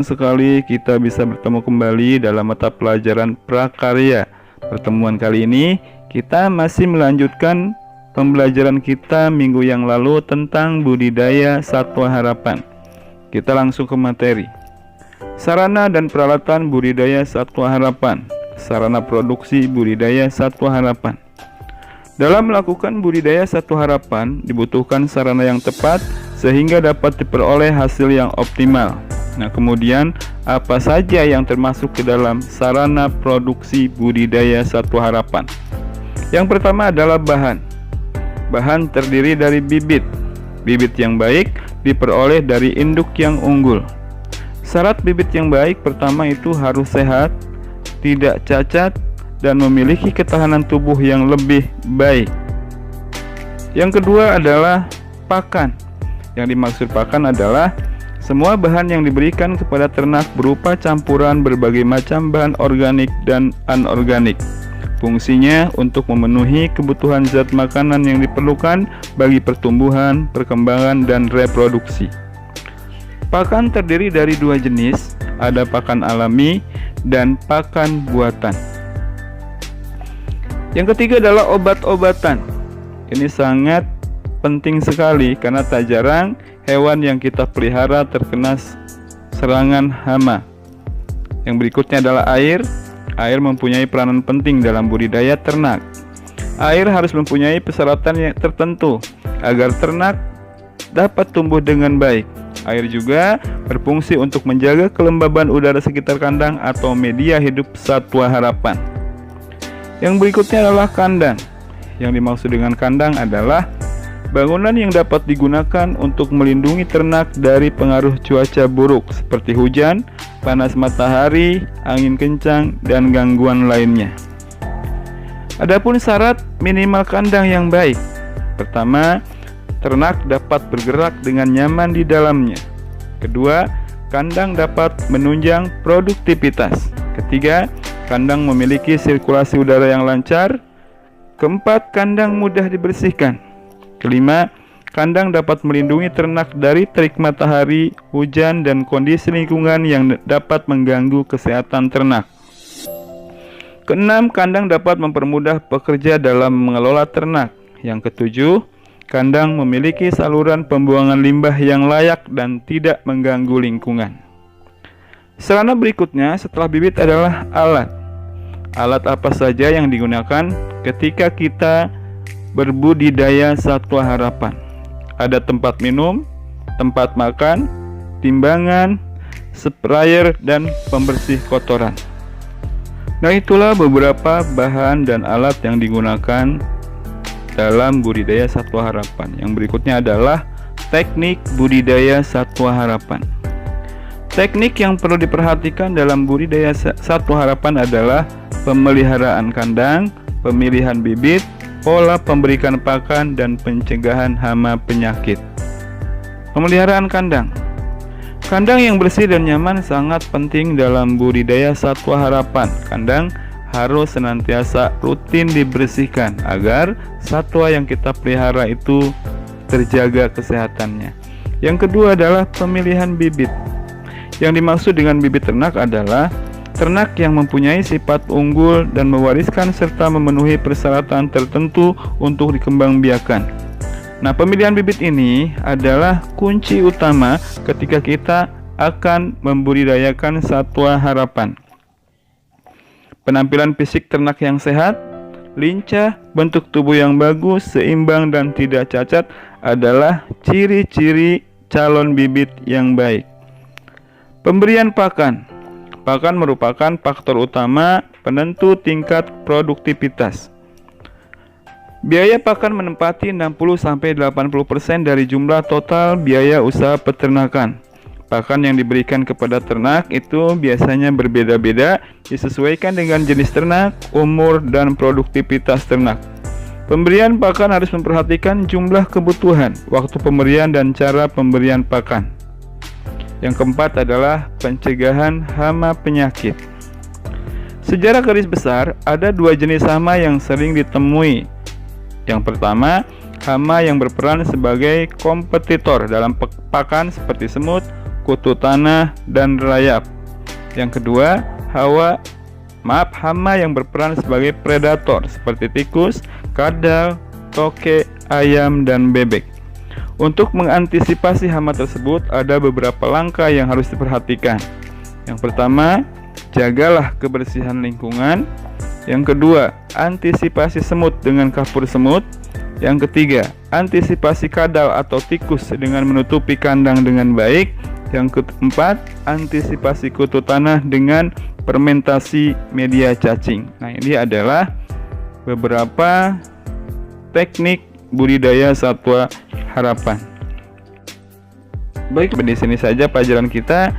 Sekali kita bisa bertemu kembali dalam mata pelajaran prakarya. Pertemuan kali ini kita masih melanjutkan pembelajaran kita minggu yang lalu tentang budidaya satwa harapan. Kita langsung ke materi. Sarana dan peralatan budidaya satwa harapan. Sarana produksi budidaya satwa harapan. Dalam melakukan budidaya satwa harapan dibutuhkan sarana yang tepat sehingga dapat diperoleh hasil yang optimal. Nah, kemudian apa saja yang termasuk ke dalam sarana produksi budidaya satwa harapan? Yang pertama adalah bahan. Bahan terdiri dari bibit. Bibit yang baik diperoleh dari induk yang unggul. Syarat bibit yang baik pertama itu harus sehat, tidak cacat, dan memiliki ketahanan tubuh yang lebih baik. Yang kedua adalah pakan. Yang dimaksud pakan adalah semua bahan yang diberikan kepada ternak berupa campuran berbagai macam bahan organik dan anorganik. Fungsinya untuk memenuhi kebutuhan zat makanan yang diperlukan bagi pertumbuhan, perkembangan, dan reproduksi. Pakan terdiri dari dua jenis, ada pakan alami dan pakan buatan. Yang ketiga adalah obat-obatan. Ini sangat penting sekali karena tak jarang hewan yang kita pelihara terkena serangan hama. Yang berikutnya adalah air. Air mempunyai peranan penting dalam budidaya ternak. Air harus mempunyai persyaratan yang tertentu agar ternak dapat tumbuh dengan baik. Air juga berfungsi untuk menjaga kelembaban udara sekitar kandang atau media hidup satwa harapan. Yang berikutnya adalah kandang. Yang dimaksud dengan kandang adalah bangunan yang dapat digunakan untuk melindungi ternak dari pengaruh cuaca buruk seperti hujan, panas matahari, angin kencang, dan gangguan lainnya. Adapun syarat minimal kandang yang baik. Pertama, ternak dapat bergerak dengan nyaman di dalamnya. Kedua, kandang dapat menunjang produktivitas. Ketiga, kandang memiliki sirkulasi udara yang lancar. Keempat, kandang mudah dibersihkan. Kelima, kandang dapat melindungi ternak dari terik matahari, hujan, dan kondisi lingkungan yang dapat mengganggu kesehatan ternak. Keenam, kandang dapat mempermudah pekerja dalam mengelola ternak. Yang ketujuh, kandang memiliki saluran pembuangan limbah yang layak dan tidak mengganggu lingkungan. Sarana berikutnya setelah bibit adalah alat. Alat apa saja yang digunakan ketika kita berbudidaya satwa harapan? Ada tempat minum, tempat makan, timbangan, sprayer, dan pembersih kotoran. Nah, itulah beberapa bahan dan alat yang digunakan dalam budidaya satwa harapan. Yang berikutnya adalah teknik budidaya satwa harapan. Teknik yang perlu diperhatikan dalam budidaya satwa harapan adalah pemeliharaan kandang, pemilihan bibit, pola pemberikan pakan, dan pencegahan hama penyakit. Pemeliharaan kandang. Kandang yang bersih dan nyaman sangat penting dalam budidaya satwa harapan. Kandang harus senantiasa rutin dibersihkan agar satwa yang kita pelihara itu terjaga kesehatannya. Yang kedua adalah pemilihan bibit. Yang dimaksud dengan bibit ternak adalah ternak yang mempunyai sifat unggul dan mewariskan serta memenuhi persyaratan tertentu untuk dikembangbiakan. Nah, pemilihan bibit ini adalah kunci utama ketika kita akan membudidayakan satwa harapan. Penampilan fisik ternak yang sehat, lincah, bentuk tubuh yang bagus, seimbang, dan tidak cacat adalah ciri-ciri calon bibit yang baik. Pemberian pakan. Pakan merupakan faktor utama penentu tingkat produktivitas. Biaya pakan menempati 60-80% dari jumlah total biaya usaha peternakan. Pakan yang diberikan kepada ternak itu biasanya berbeda-beda, disesuaikan dengan jenis ternak, umur, dan produktivitas ternak. Pemberian pakan harus memperhatikan jumlah kebutuhan, waktu pemberian, dan cara pemberian pakan. Yang keempat adalah pencegahan hama penyakit. Secara garis besar, ada dua jenis hama yang sering ditemui. Yang pertama, hama yang berperan sebagai kompetitor dalam pakan seperti semut, kutu tanah, dan rayap. Yang kedua, hama yang berperan sebagai predator seperti tikus, kadal, toke, ayam, dan bebek. Untuk mengantisipasi hama tersebut, ada beberapa langkah yang harus diperhatikan. Yang pertama, jagalah kebersihan lingkungan. Yang kedua, antisipasi semut dengan kapur semut. Yang ketiga, antisipasi kadal atau tikus dengan menutupi kandang dengan baik. Yang keempat, antisipasi kutu tanah dengan fermentasi media cacing. Nah, ini adalah beberapa teknik budidaya satwa harapan. Baik, di sini saja pelajaran kita.